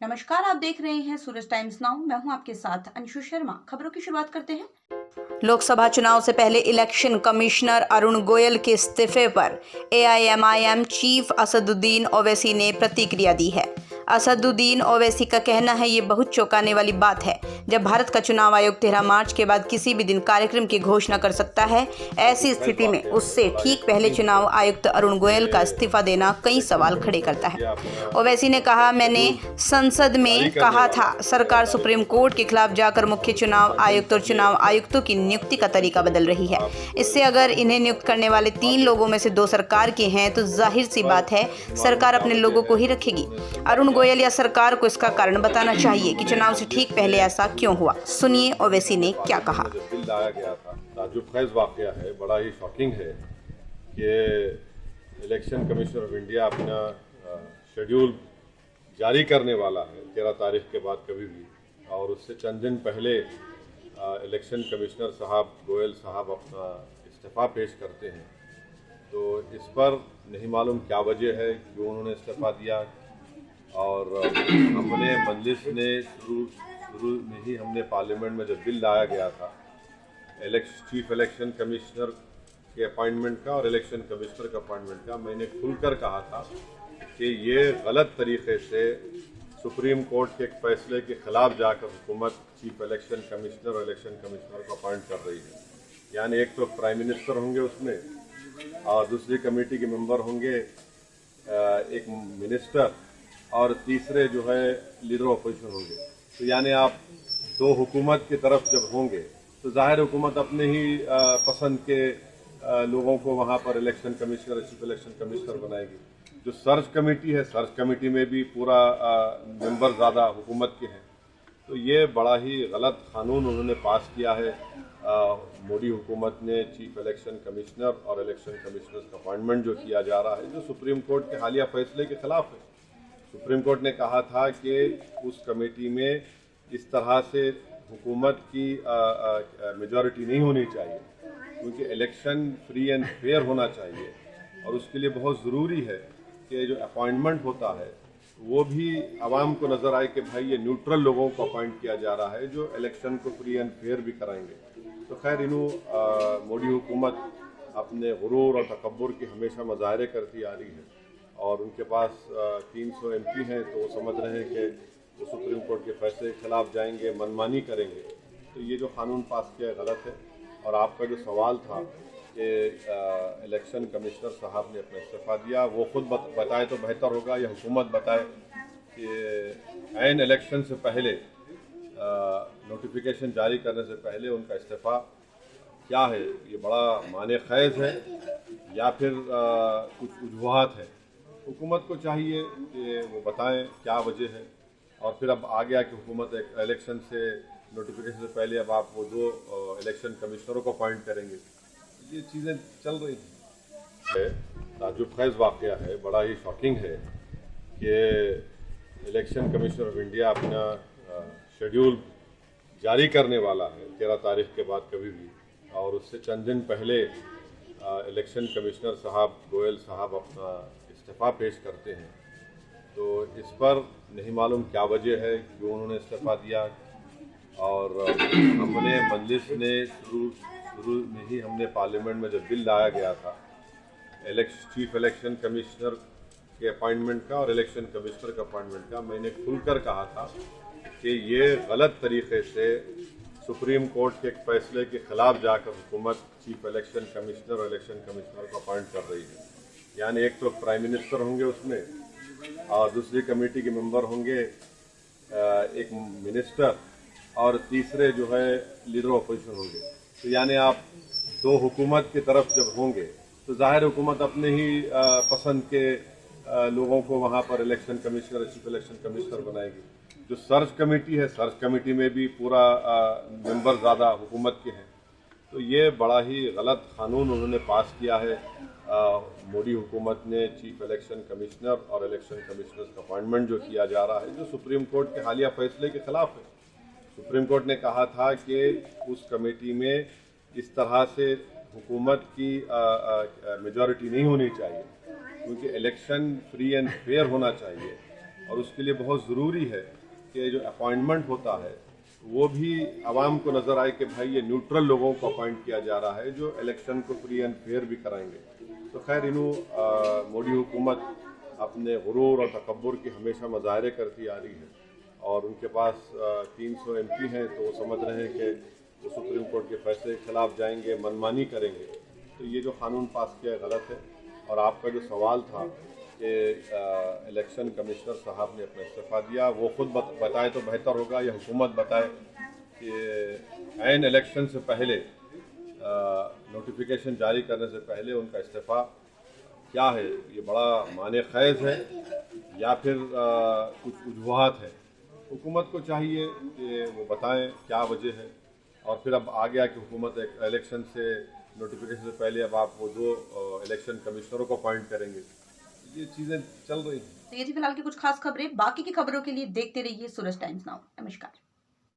नमस्कार, आप देख रहे हैं सूरज टाइम्स नाउ। मैं हूं आपके साथ अंशु शर्मा। खबरों की शुरुआत करते हैं। लोकसभा चुनाव से पहले इलेक्शन कमिश्नर अरुण गोयल के इस्तीफे पर एआईएमआईएम चीफ असदुद्दीन ओवैसी ने प्रतिक्रिया दी है। असदुद्दीन ओवैसी का कहना है, ये बहुत चौंकाने वाली बात है जब भारत का चुनाव आयोग 13 मार्च के बाद किसी भी दिन कार्यक्रम की घोषणा कर सकता है। ऐसी स्थिति में उससे ठीक पहले चुनाव आयुक्त अरुण गोयल का इस्तीफा देना कई सवाल खड़े करता है। ओवैसी ने कहा, मैंने संसद में कहा था सरकार सुप्रीम कोर्ट के खिलाफ जाकर मुख्य चुनाव आयुक्त और चुनाव आयुक्तों की नियुक्ति का तरीका बदल रही है। इससे अगर इन्हें नियुक्त करने वाले 3 लोगों में से 2 सरकार के हैं तो जाहिर सी बात है सरकार अपने लोगों को ही रखेगी। अरुण गोयल या सरकार को इसका कारण बताना चाहिए कि चुनाव से ठीक पहले ऐसा क्यों हुआ। सुनिए ओवैसी ने क्या कहा। बिल लाया गया था, ताज्जुबखेज वाकया है, बड़ा ही शॉकिंग है कि इलेक्शन कमीशन ऑफ इंडिया अपना शेड्यूल जारी करने वाला है 13 तारीख के बाद कभी भी, और उससे चंद दिन पहले इलेक्शन कमिश्नर साहब गोयल साहब अपना इस्तीफ़ा पेश करते हैं। तो इस पर नहीं मालूम क्या वजह है, क्यों उन्होंने इस्तीफ़ा दिया। और हमने मजलिस ने शुरू में ही हमने पार्लियामेंट में जब बिल लाया गया था चीफ इलेक्शन कमिश्नर के अपॉइंटमेंट का और इलेक्शन कमिश्नर के अपॉइंटमेंट का, मैंने खुलकर कहा था कि ये गलत तरीके से सुप्रीम कोर्ट के एक फैसले के खिलाफ जाकर हुकूमत चीफ इलेक्शन कमिश्नर और इलेक्शन कमिश्नर को अपॉइंट कर रही है। यानी एक तो प्राइम मिनिस्टर होंगे उसमें, और दूसरी कमेटी के मेंबर होंगे एक मिनिस्टर, और तीसरे जो है लीडर ऑपोजिशन होंगे। तो यानी आप 2 हुकूमत की तरफ जब होंगे तो जाहिर हुकूमत अपने ही पसंद के लोगों को वहाँ पर election commissioner chief election commissioner बनाएगी। जो सर्च कमेटी है, सर्च कमेटी में भी पूरा मेंबर ज़्यादा हुकूमत के हैं। तो ये बड़ा ही गलत कानून उन्होंने पास किया है। मोदी हुकूमत ने चीफ इलेक्शन कमिश्नर और इलेक्शन कमिश्नर का अपॉइंटमेंट जो किया जा रहा है, जो सुप्रीम कोर्ट के हालिया फैसले के खिलाफ है। सुप्रीम कोर्ट ने कहा था कि उस कमेटी में इस तरह से हुकूमत की मेजॉरिटी नहीं होनी चाहिए, क्योंकि इलेक्शन फ्री एंड फेयर होना चाहिए। और उसके लिए बहुत ज़रूरी है कि जो अपॉइंटमेंट होता है वो भी आवाम को नज़र आए कि भाई ये न्यूट्रल लोगों को अपॉइंट किया जा रहा है जो इलेक्शन को फ्री एंड फेयर भी कराएंगे। तो खैर मोदी हुकूमत अपने गुरूर और तकब्बुर की हमेशा मुजाहरे करती आ रही है, और उनके पास 300 MP हैं, तो वो समझ रहे हैं कि वो सुप्रीम कोर्ट के फैसले के खिलाफ जाएंगे, मनमानी करेंगे। तो ये जो कानून पास किया गलत है। और आपका जो सवाल था कि इलेक्शन कमिश्नर साहब ने अपना इस्तीफ़ा दिया, वो खुद बताए तो बेहतर होगा, या हुकूमत बताए कि ऐन इलेक्शन से पहले नोटिफिकेशन जारी करने से पहले उनका इस्तीफ़ा क्या है। ये बड़ा माने खैज़ है या फिर कुछ वजूहात है। हुकूमत को चाहिए कि वो बताएं क्या वजह है। और फिर अब आ गया कि हुकूमत एक इलेक्शन से नोटिफिकेशन से पहले अब आप वो 2 इलेक्शन कमिश्नरों को अपॉइंट करेंगे। ये चीज़ें चल रही हैं। ताज्जुबखेज वाकया है, बड़ा ही शॉकिंग है कि इलेक्शन कमीशन ऑफ इंडिया अपना शेड्यूल जारी करने वाला है 13 तारीख के बाद कभी भी, और उससे चंद दिन पहले इलेक्शन कमिश्नर साहब गोयल साहब अपना इस्तीफ़ा पेश करते हैं। तो इस पर नहीं मालूम क्या वजह है, क्यों उन्होंने इस्तीफ़ा दिया। और हमने मजलिस ने शुरू में ही हमने पार्लियामेंट में जब बिल लाया गया था चीफ इलेक्शन कमिश्नर के अपॉइंटमेंट का और इलेक्शन कमिश्नर के अपॉइंटमेंट का, मैंने खुलकर कहा था कि ये गलत तरीके से सुप्रीम कोर्ट के एक फैसले के खिलाफ जाकर हुकूमत चीफ इलेक्शन कमिश्नर और इलेक्शन कमिश्नर को अपॉइंट कर रही है। यानी एक तो प्राइम मिनिस्टर होंगे उसमें, और दूसरी कमेटी के मेंबर होंगे एक मिनिस्टर, और तीसरे जो है लीडर ऑपोजिशन होंगे। तो यानी आप 2 हुकूमत की तरफ जब होंगे तो जाहिर हुकूमत अपने ही पसंद के लोगों को वहाँ पर election commissioner chief election commissioner बनाएगी। जो सर्च कमेटी है, सर्च कमेटी में भी पूरा मेंबर ज़्यादा हुकूमत के हैं। तो ये बड़ा ही गलत कानून उन्होंने पास किया है। मोदी हुकूमत ने चीफ इलेक्शन कमिश्नर और इलेक्शन कमिश्नर का अपॉइंटमेंट जो किया जा रहा है, जो सुप्रीम कोर्ट के हालिया फैसले के खिलाफ है। सुप्रीम कोर्ट ने कहा था कि उस कमेटी में इस तरह से हुकूमत की मेजॉरिटी नहीं होनी चाहिए, क्योंकि इलेक्शन फ्री एंड फेयर होना चाहिए। और उसके लिए बहुत ज़रूरी है कि जो अपॉइंटमेंट होता है वो भी आवाम को नज़र आए कि भाई ये न्यूट्रल लोगों को अपॉइंट किया जा रहा है जो इलेक्शन को फ्री एंड फेयर भी कराएंगे। तो खैर मोदी हुकूमत अपने गुरूर और तकब्बुर की हमेशा मुजाहरे करती आ रही है और उनके पास 300 MP हैं, तो वो समझ रहे हैं कि वो सुप्रीम कोर्ट के फैसले के खिलाफ जाएंगे, मनमानी करेंगे। तो ये जो कानून पास किया है गलत है। और आपका जो सवाल था कि इलेक्शन कमिश्नर साहब ने अपना इस्तीफ़ा दिया, वो खुद बताए तो बेहतर होगा, या हुकूमत बताए कि ऐन इलेक्शन से पहले नोटिफिकेशन जारी करने से पहले उनका इस्तीफ़ा क्या है, ये बड़ा माने खैज़ है या फिर कुछ वजूहात है। हुकूमत को चाहिए कि वो बताएं क्या वजह है, और फिर अब आ गया कि हुकूमत एक इलेक्शन से नोटिफिकेशन से पहले अब आप वो 2 इलेक्शन कमिश्नरों को अपॉइंट करेंगे। ये चीज़ें चल रही हैं। तो ये थी फिलहाल की कुछ खास खबरें। बाकी की खबरों के लिए देखते रहिए सूरज टाइम्स नाउ। नमस्कार।